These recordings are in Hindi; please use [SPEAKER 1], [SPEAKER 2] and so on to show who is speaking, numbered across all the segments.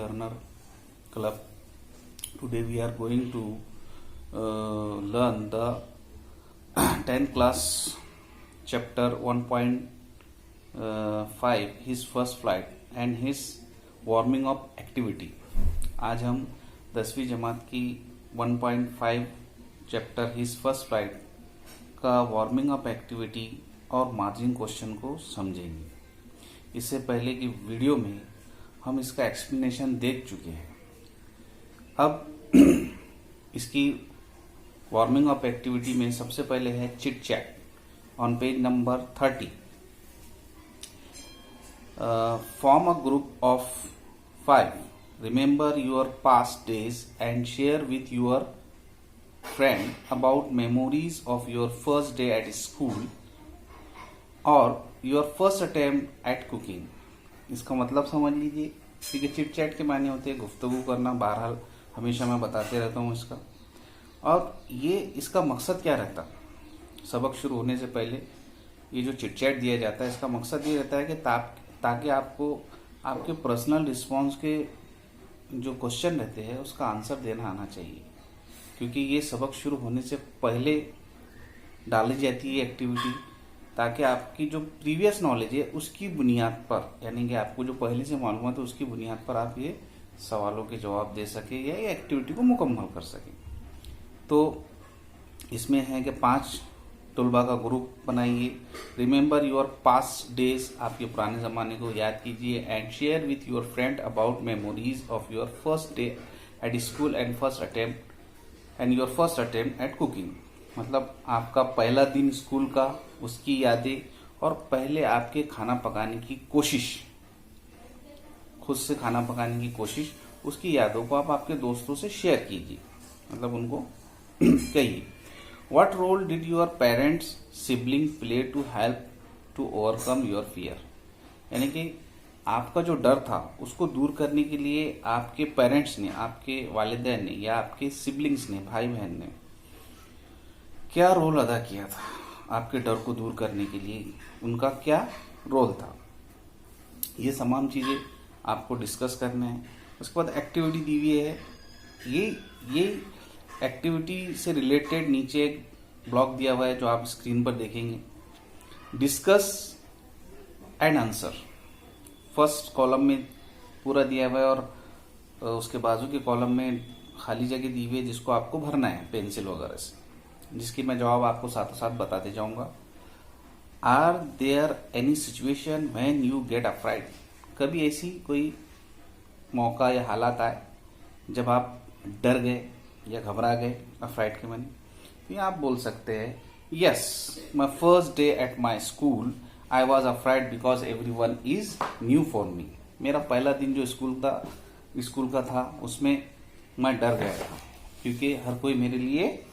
[SPEAKER 1] Learner Club. Today we are going to learn the 10th class chapter 1.5 his first flight and his warming up activity. आज हम 10वीं जमात की 1.5 चैप्टर हिज फर्स्ट फ्लाइट का वार्मिंग अप एक्टिविटी और मार्जिन क्वेश्चन को समझेंगे. इससे पहले की वीडियो में हम इसका एक्सप्लेनेशन देख चुके हैं. अब इसकी वार्मिंग अप एक्टिविटी में सबसे पहले है chit chat on page number 30. Form a group of 5. Remember your past days and share with your friend about memories of your first day at school or your first attempt at cooking. इसका मतलब समझ लीजिए. ठीक है, चिट चैट के मायने होते हैं गुफ्तगू करना. बहरहाल हमेशा मैं बताते रहता हूँ इसका. और ये इसका मकसद क्या रहता, सबक शुरू होने से पहले ये जो चिट चैट दिया जाता है इसका मकसद ये रहता है कि ताकि आपको आपके पर्सनल रिस्पॉन्स के जो क्वेश्चन रहते हैं उसका आंसर देना आना चाहिए, क्योंकि ये सबक शुरू होने से पहले डाली जाती है एक्टिविटी, ताकि आपकी जो प्रीवियस नॉलेज है उसकी बुनियाद पर, यानी कि आपको जो पहले से मालूमात है उसकी बुनियाद पर आप ये सवालों के जवाब दे सके या ये एक्टिविटी को मुकम्मल कर सके. तो इसमें है कि 5 तलबा का ग्रुप बनाइए. रिमेंबर योर पास्ट डेज, आपके पुराने ज़माने को याद कीजिए. And share with your friend about memories of your first day at school and your first attempt at cooking. मतलब आपका पहला दिन स्कूल का, उसकी यादें और पहले आपके खाना पकाने की कोशिश, खुद से खाना पकाने की कोशिश, उसकी यादों को आप आपके दोस्तों से शेयर कीजिए, मतलब उनको कहिए. What role did your parents, siblings play to help to overcome your fear? यानी कि आपका जो डर था उसको दूर करने के लिए आपके पेरेंट्स ने, आपके वालिदैन ने या आपके सिबलिंग्स ने, भाई बहन ने क्या रोल अदा किया था आपके डर को दूर करने के लिए, उनका क्या रोल था. ये तमाम चीज़ें आपको डिस्कस करना है. उसके बाद एक्टिविटी दी हुई है. ये एक्टिविटी से रिलेटेड नीचे एक ब्लॉक दिया हुआ है जो आप स्क्रीन पर देखेंगे. Discuss and answer first column में पूरा दिया हुआ है और उसके बाजू के कॉलम में खाली जगह दी हुई है जिसको आपको भरना है पेंसिल वगैरह से, जिसकी मैं जवाब आपको साथों साथ बताते जाऊंगा. Are there any situation when you get afraid? कभी ऐसी कोई मौका या हालात आए जब आप डर गए या घबरा गए, अफ्राइड के माने. तो आप बोल सकते हैं yes, my first day at my school I was afraid because everyone is new for me. मेरा पहला दिन जो स्कूल का था उसमें मैं डर गया था क्योंकि हर कोई मेरे लिए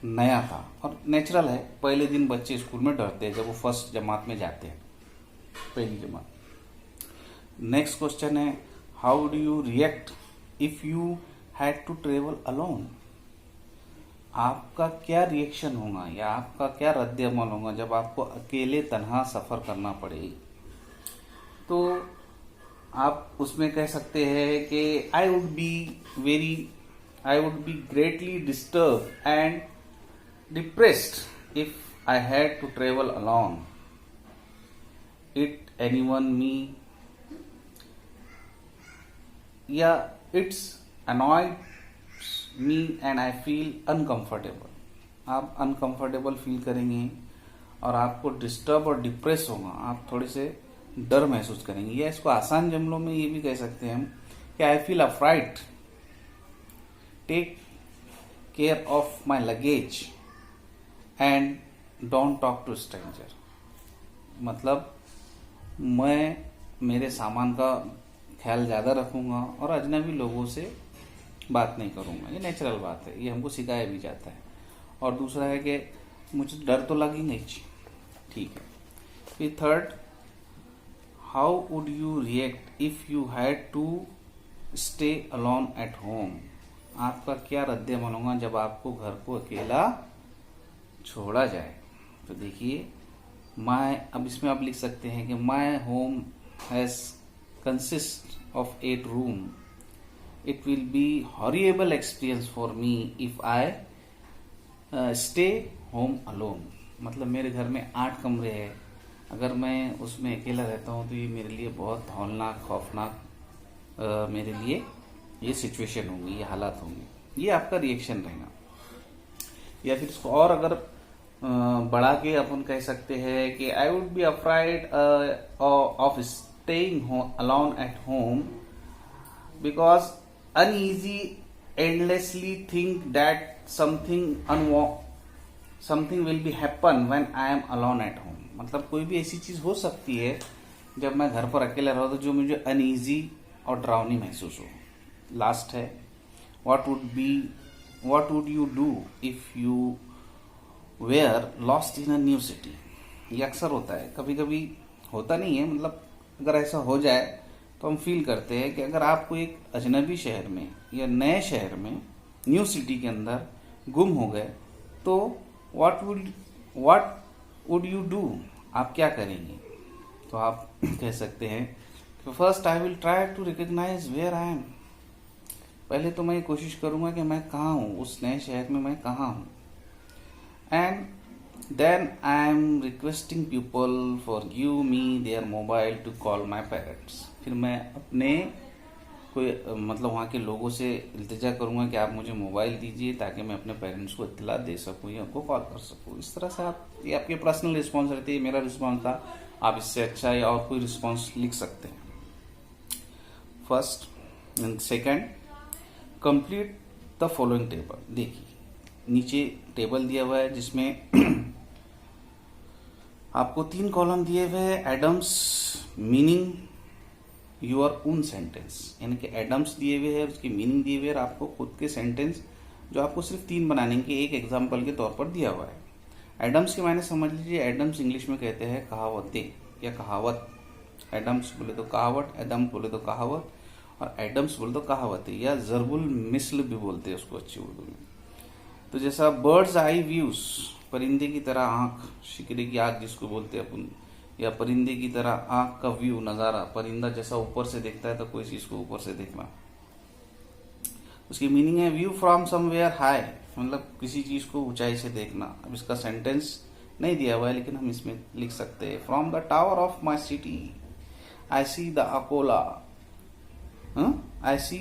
[SPEAKER 1] नया था. और नेचुरल है, पहले दिन बच्चे स्कूल में डरते हैं जब वो फर्स्ट जमात में जाते हैं, पहली जमात. नेक्स्ट क्वेश्चन है how do you react if you had to travel alone? आपका क्या रिएक्शन होगा या आपका क्या रद्द अमल होगा जब आपको अकेले तन्हा सफर करना पड़े. तो आप उसमें कह सकते हैं कि I would be greatly disturb and depressed if I had to travel alone. It anyone me, या it's annoyed me and I feel uncomfortable. आप अनकंफर्टेबल फील करेंगे और आपको डिस्टर्ब और डिप्रेस होगा, आप थोड़े से डर महसूस करेंगे. या इसको आसान जुमलों में ये भी कह सकते हैं हम कि I feel afraid, take care of my luggage and don't talk to stranger. मतलब मैं मेरे सामान का ख्याल ज़्यादा रखूंगा और अजनबी लोगों से बात नहीं करूंगा. ये नेचुरल बात है, ये हमको सिखाया भी जाता है. और दूसरा है कि मुझे डर तो लगेगा ही. ठीक है. फिर third, how would you react if you had to stay alone at home? आपका क्या रद्द-ए-अमल होगा जब आपको घर को अकेला छोड़ा जाए. तो देखिए, अब इसमें आप लिख सकते हैं कि my home has consist of 8 room. It will be horrible experience for me if I stay home alone. मतलब मेरे घर में 8 कमरे हैं, अगर मैं उसमें अकेला रहता हूँ तो ये मेरे लिए बहुत हौलनाक खौफनाक मेरे लिए ये सिचुएशन होंगी, ये हालात होंगे। ये आपका रिएक्शन रहेगा। या फिर इसको और अगर बढ़ा के अपन कह सकते हैं कि I would B afraid of staying alone at home because uneasy endlessly think that something will be happen when I am alone at home. मतलब कोई भी ऐसी चीज हो सकती है जब मैं घर पर अकेला रहूं तो जो मुझे अनईजी और डरावनी महसूस हो। लास्ट है, what would you do if you where lost in a new city. ये अक्सर होता है, कभी कभी होता नहीं है, मतलब अगर ऐसा हो जाए तो हम फील करते हैं कि अगर आपको एक अजनबी शहर में या नए शहर में न्यू सिटी के अंदर गुम हो गए तो व्हाट वुड यू डू, आप क्या करेंगे। तो आप कह सकते हैं कि first I will try to recognise where I am. पहले तो मैं ये कोशिश करूंगा कि मैं कहाँ हूँ, उस नए शहर में मैं कहाँ हूँ। And then I am requesting people for give me their mobile to call my parents. फिर मैं अपने कोई मतलब वहाँ के लोगों से इल्तिजा करूंगा कि आप मुझे मोबाइल दीजिए ताकि मैं अपने पेरेंट्स को इत्तला दे सकूं या उनको कॉल कर सकूं। इस तरह से आप, ये आपके पर्सनल रिस्पॉन्स रहती है, मेरा रिस्पॉन्स था, आप इससे अच्छा या और कोई रिस्पॉन्स लिख सकते हैं। First and second, complete the following table. देखिए नीचे टेबल दिया हुआ है जिसमें आपको 3 कॉलम दिए हुए हैं। Idioms meaning your own sentence, यानी कि एडम्स दिए हुए हैं, उसकी मीनिंग दिए हुए है, और आपको खुद के सेंटेंस जो आपको सिर्फ 3 बनाने के एक एग्जाम्पल के तौर पर दिया हुआ है। एडम्स के मायने समझ लीजिए, एडम्स इंग्लिश में कहते हैं कहावतें या कहावत। एडम्स बोले तो कहावत, एडम बोले तो कहावत, और एडम्स बोले तो कहावतें या जरबुल मिसल भी बोलते हैं उसको अच्छी उर्दू में। तो जैसा बर्ड्स आई व्यूज, परिंदे की तरह आंख, शिकरे की आंख जिसको बोलते हैं अपन, या परिंदे की तरह आंख का व्यू, नजारा। परिंदा जैसा ऊपर से देखता है तो कोई चीज को ऊपर से देखना। उसकी मीनिंग है व्यू फ्रॉम समवेयर हाई, मतलब किसी चीज को ऊंचाई से देखना। अब इसका सेंटेंस नहीं दिया हुआ है लेकिन हम इसमें लिख सकते हैं, from the tower of my city I see the Akola, I see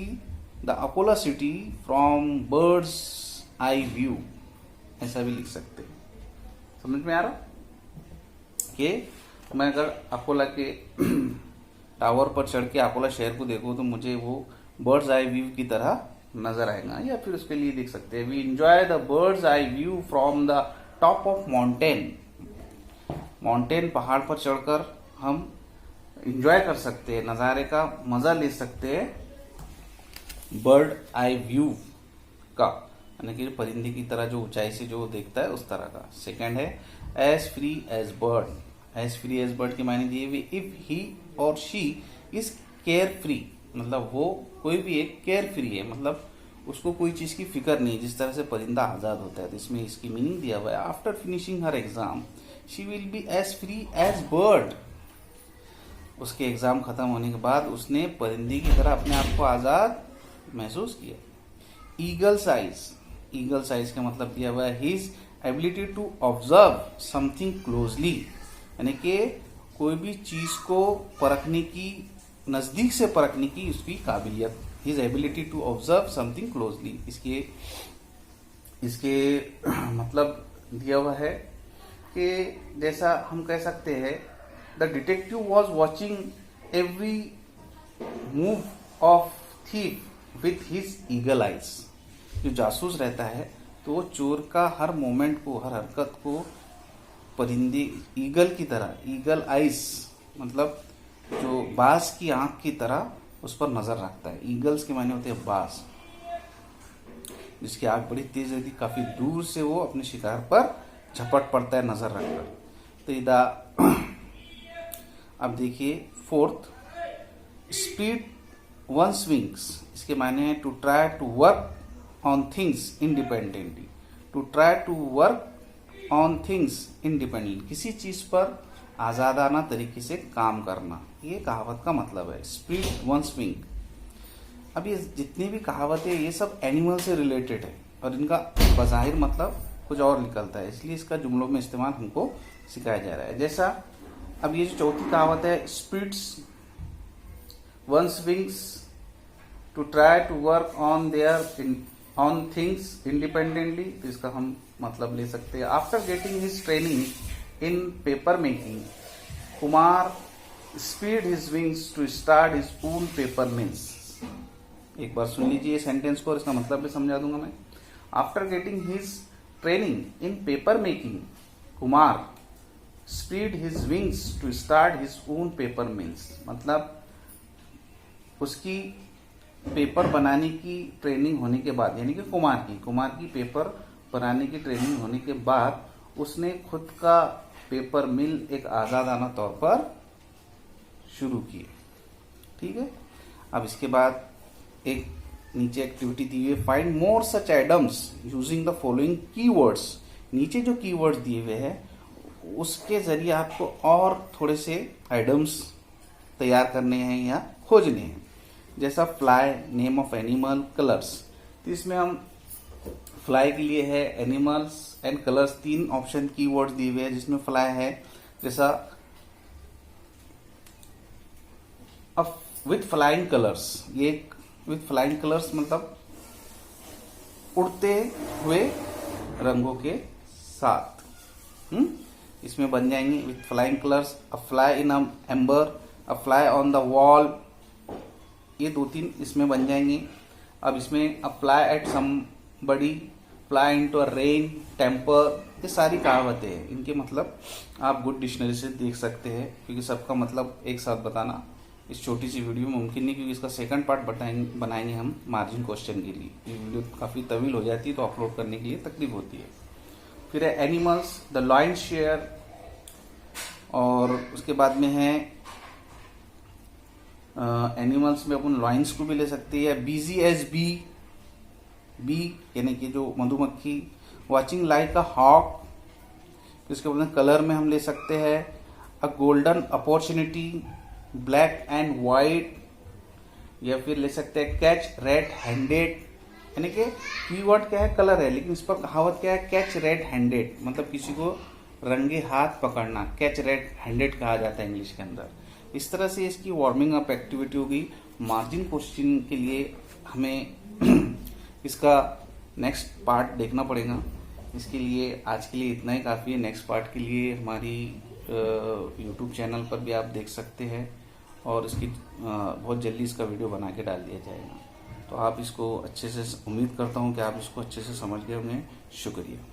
[SPEAKER 1] the Akola city from birds eye view, ऐसा भी लिख सकते हैं। समझ में आ रहा कि मैं अगर अकोला के टावर पर चढ़ के अकोला शहर को देखूं तो मुझे वो बर्ड्स आई व्यू की तरह नजर आएगा। या फिर उसके लिए लिख सकते हैं, we enjoy the bird's eye view from the top of mountain. Mountain, पहाड़ पर चढ़कर हम एंजॉय कर सकते हैं, नजारे का मजा ले सकते हैं बर्ड आई व्यू का, यानी कि परिंदे की तरह जो ऊंचाई से जो देखता है उस तरह का। सेकंड है as free as bird. As free as bird के मायने दिए हुए, इफ ही और शी इज केयर फ्री, मतलब वो कोई भी एक केयर फ्री है, मतलब उसको कोई चीज की फिक्र नहीं, जिस तरह से परिंदा आजाद होता है। तो इसमें इसकी मीनिंग दिया हुआ है, after finishing her exam she will be as free as bird. उसके एग्जाम खत्म होने के बाद उसने परिंदे की तरह अपने आप को आजाद महसूस किया। ईगल साइज, ईगल साइज का मतलब दिया हुआ है his ability to observe something closely, यानी कि कोई भी चीज को परखने की, नजदीक से परखने की उसकी काबिलियत। His ability to observe something closely, इसके मतलब दिया हुआ है कि जैसा हम कह सकते हैं, the detective was watching every move of thief with his eagle eyes. जो जासूस रहता है तो वो चोर का हर मोमेंट को, हर हरकत को परिंदे ईगल की तरह, ईगल आइज मतलब जो बाज की आंख की तरह उस पर नजर रखता है। ईगल्स के माने होते हैं बाज, जिसकी आंख बड़ी तेज रहती, काफी दूर से वो अपने शिकार पर झपट पड़ता है नजर रखकर। तो इधर अब देखिए फोर्थ, स्पीड वंस विंग्स, इसके माने हैं to try to work on things independently. To try to work on things independently, किसी चीज पर आज़ादाना तरीके से काम करना, ये कहावत का मतलब है। स्प्रेड वंस विंग, अब ये जितनी भी कहावतें ये सब एनिमल से रिलेटेड है और इनका बज़ाहिर मतलब कुछ और निकलता है, इसलिए इसका जुमलों में इस्तेमाल हमको सिखाया जा रहा है। जैसा अब ये जो चौथी कहावत है, spreads one's wings to try to work on their on things independently, तो इसका हम मतलब ले सकते हैं। After getting his training in paper making, Kumar spread his wings to start his own paper mills. एक बार सुन लीजिए सेंटेंस को और इसका मतलब भी समझा दूंगा मैं। After getting his training in paper making, Kumar spread his wings to start his own paper mills, मतलब उसकी पेपर बनाने की ट्रेनिंग होने के बाद, यानी कि कुमार की पेपर बनाने की ट्रेनिंग होने के बाद उसने खुद का पेपर मिल एक आज़ादाना तौर पर शुरू की। ठीक है, अब इसके बाद एक नीचे एक्टिविटी दी हुई है, find more such items using the following keywords. नीचे जो कीवर्ड्स दिए हुए हैं उसके जरिए आपको और थोड़े से आइटम्स तैयार करने हैं या खोजने हैं। जैसा fly, name of animal, colours, तो इसमें हम फ्लाई के लिए है animals and colours, 3 option keywords दिए हुए हैं जिसमें फ्लाई है। जैसा अब विथ फ्लाइंग कलर्स, ये विथ फ्लाइंग कलर्स मतलब उड़ते हुए रंगों के साथ, इसमें बन जाएंगे with flying colours, a fly in amber, a fly on the wall, ये 2-3 इसमें बन जाएंगे। अब इसमें apply at somebody, fly into a rain, temper, ये सारी कहावतें हैं। इनके मतलब आप गुड डिक्शनरी से देख सकते हैं, क्योंकि सबका मतलब एक साथ बताना इस छोटी सी वीडियो में मुमकिन नहीं, क्योंकि इसका सेकंड पार्ट बनाएंगे हम मार्जिन क्वेश्चन के लिए। ये वीडियो काफ़ी तवील हो जाती है तो अपलोड करने के लिए तकलीफ होती है। फिर है एनिमल्स, द लॉयन शेयर, और उसके बाद में है एनिमल्स में अपन लॉयंस को भी ले सकते हैं। बिजी एज बी यानी कि जो मधुमक्खी, वॉचिंग लाइक अ हॉक, इसके बाद कलर में हम ले सकते हैं अ golden opportunity, black and white, या फिर ले सकते हैं कैच रेड हैंडेड, यानी कि कीवर्ड क्या है कलर है, लेकिन इस पर कहावत क्या है, कैच रेड हैंडेड, मतलब किसी को रंगे हाथ पकड़ना, कैच रेड हैंडेड कहा जाता है इंग्लिश के अंदर। इस तरह से इसकी वार्मिंग अप एक्टिविटी होगी। मार्जिन क्वेश्चन के लिए हमें इसका नेक्स्ट पार्ट देखना पड़ेगा। इसके लिए आज के लिए इतना ही काफ़ी है। नेक्स्ट पार्ट के लिए हमारी यूट्यूब चैनल पर भी आप देख सकते हैं, और इसकी बहुत जल्दी इसका वीडियो बना के डाल दिया जाएगा। तो आप इसको अच्छे से, उम्मीद करता हूँ कि आप इसको अच्छे से समझ गए होंगे। शुक्रिया।